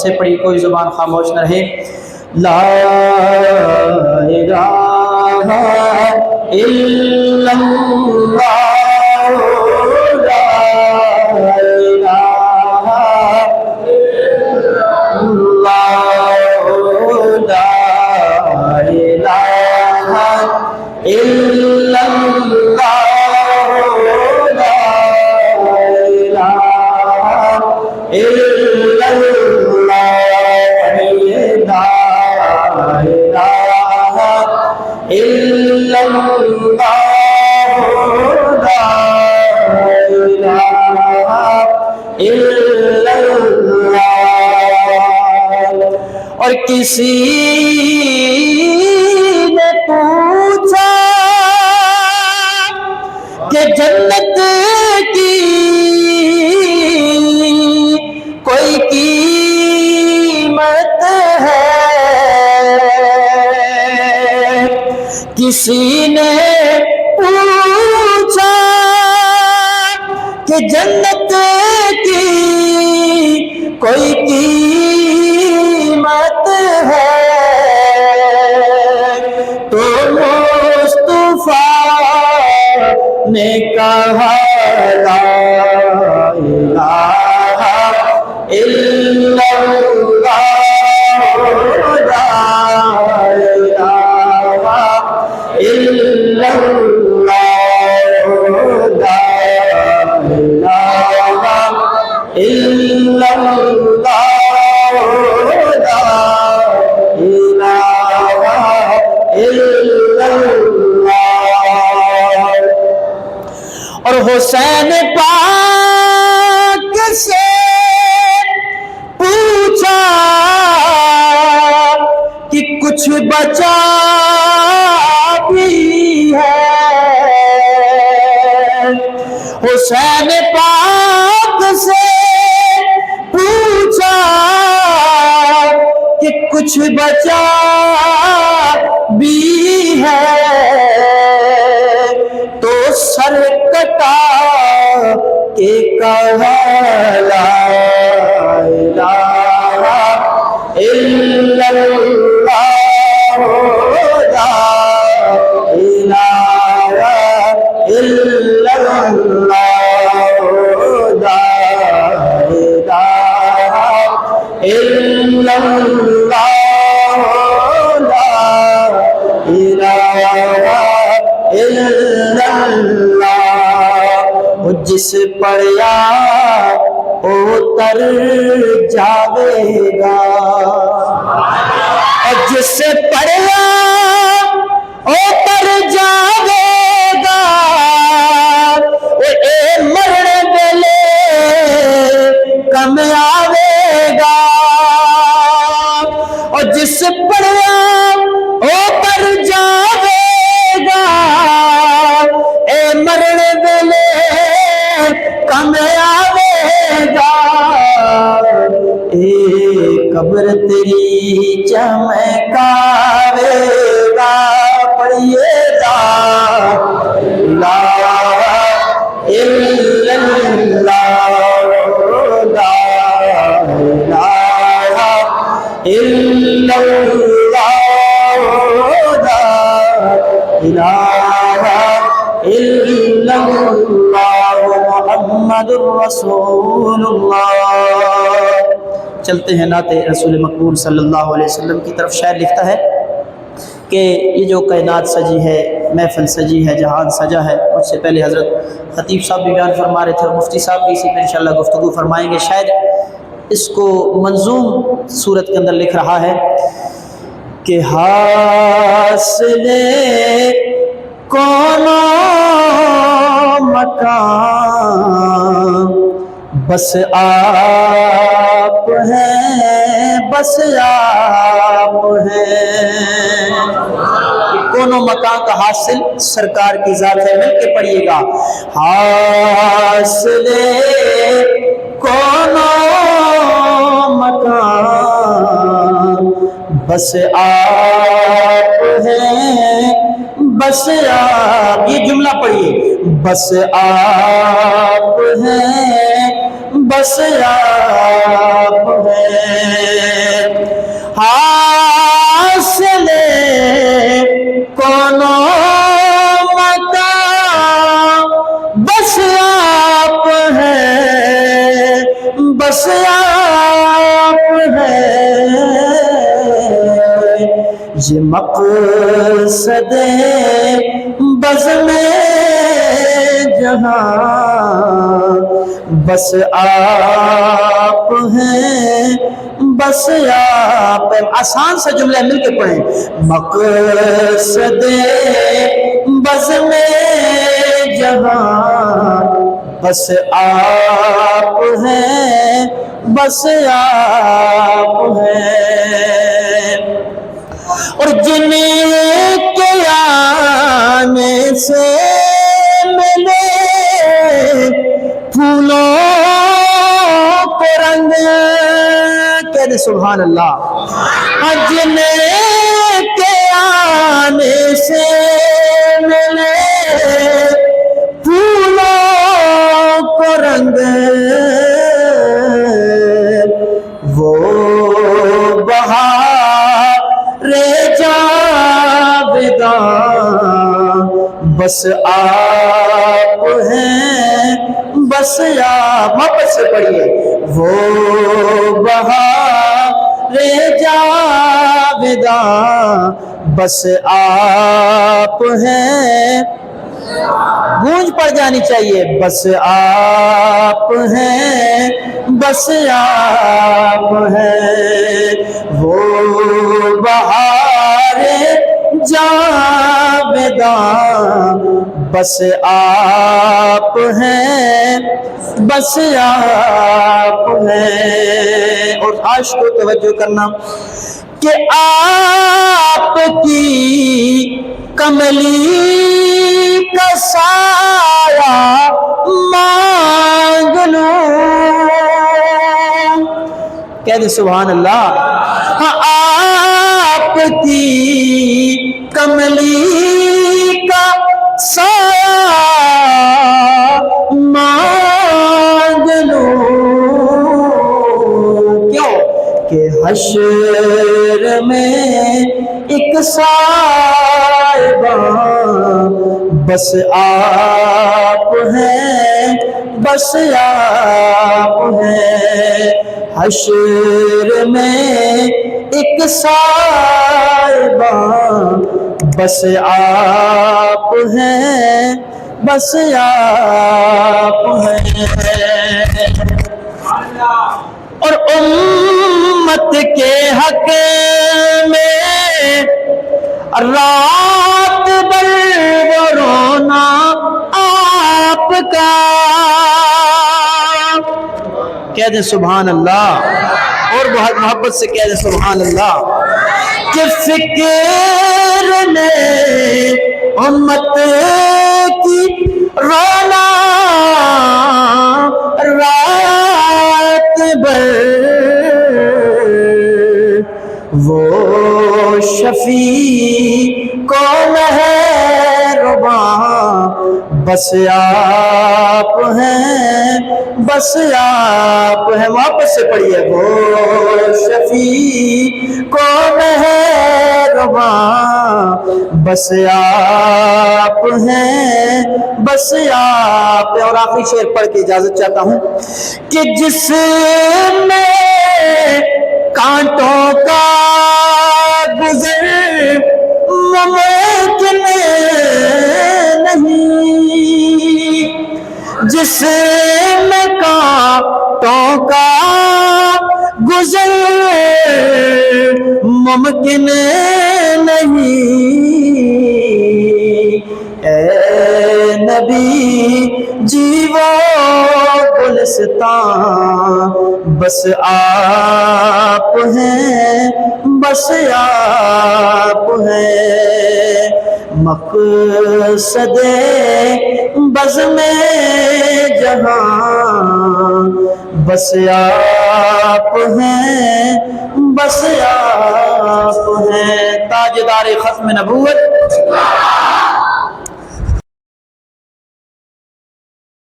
سے پڑھی، کوئی زبان خاموش نہ رہے۔ لا الہ الا اللہ، لا الہ الا اللہ، لا الہ الا اللہ، لا الہ الا اللہ، لا الہ الا اللہ، لا الہ الا اللہ۔ اور کسی نے پوچھا کہ جنت کی کوئی قیمت ہے؟ کسی نے پوچھا کہ جنت کی کوئی قیمت ہے؟ تو مصطفیٰ نے کہا لا الہ الا اللہ، لا الہ الا اللہ، لا الہ الا اللہ، لا الہ الا اللہ۔ اور حسین پاک سے پوچھا کہ کچھ بچا بھی ہے؟ حسین پاک سے پوچھا کہ کچھ بچا بھی ہے؟ تو سر کٹا کے کہا لا الہ الا اللہ، لا الہ الا اللہ، لا الہ الا اللہ، لا الہ الا اللہ۔ جس پر اتر جاوے گا، اور جس پر اتر جاوے گا، اے مرنے ویلے کم آوے گا۔ اور جس پر اتر جاوے گا، اے مرنے ویلے کم آوے گا۔ اے قبر تیری چمکاوے گا، پڑھیے لا الہ الا اللہ، لا الہ الا اللہ، لا الہ الا اللہ، محمد الرسول اللہ۔ چلتے ہیں نعت رسول مقبول صلی اللہ علیہ وسلم کی طرف۔ شاعر لکھتا ہے کہ یہ جو کائنات سجی ہے، محفل سجی ہے، جہان سجا ہے، مجھ سے پہلے حضرت خطیب صاحب بھی بیان فرما رہے تھے اور مفتی صاحب بھی اسی پہ انشاءاللہ گفتگو فرمائیں گے۔ شاید اس کو منظوم صورت کے اندر لکھ رہا ہے کہ حاصل کون مکان بس آپ ہیں، بس آپ ہیں۔ کونوں مکان کا حاصل سرکار کی ذات ہے، مل کے پڑھیے گا۔ حاصل کونوں مکان بس آپ ہیں، بس آپ، یہ جملہ پڑھیے، بس آپ ہیں، بس آپ ہیں۔ یہ مقصد بزم جہاں بس آپ ہیں، بس آپ ہیں۔ آسان سے جملے مل کے پڑھیں۔ مقصد بزم جہاں بس آپ ہیں، بس آپ ہیں۔ اور جن کے آنے سے ملے پھولوں کو رنگ، کہتے سبحان اللہ۔ جن کے آنے سے ملے پھولوں کو رنگ، وہ بہار جاوداں بس آپ ہیں، بس آپ۔ محبت سے پڑھیے۔ وہ بہار جاوداں بس آپ ہیں، گونج پڑ جانی چاہیے، بس آپ ہیں، بس آپ ہیں۔ وہ بہار جاوداں بس آپ ہیں، بس آپ ہیں۔ اور عاشق کو توجہ کرنا کہ آپ کی کملی کا سایہ مانگ لوں، کہہ دیں سبحان اللہ۔ ہاں آپ کی کملی کا سایہ مانگ لوں، کیوں کہ حشر میں ایک سائباں بس آپ ہیں، بس آپ ہیں۔ حشر میں ایک سائباں بس آپ ہیں، بس آپ ہیں۔ اور امت کے حق میں رات بھر وہ رونا آپ کا، کہہ دیں سبحان اللہ، اور بہت محبت سے کہہ دیں سبحان اللہ۔ کہ فکر نے امت کی رونا رات بھر، وہ شفیع کو مہرباں بس آپ ہیں، بس آپ ہیں۔ واپس سے پڑھیے۔ وہ شفیع کو مہرباں بس آپ ہیں، بس آپ ہیں۔ اور آخری شعر پڑھ کے اجازت چاہتا ہوں کہ جس میں کانٹوں کا گزر ممکن نہیں، جس میں کانٹوں کا گزر ممکن نہیں، اے نبی جیو گلستان بس آپ ہیں، بس آپ ہیں۔ مقصد بزم جہاں بس آپ ہیں، بس آپ ہیں۔ تاجدار ختم نبوت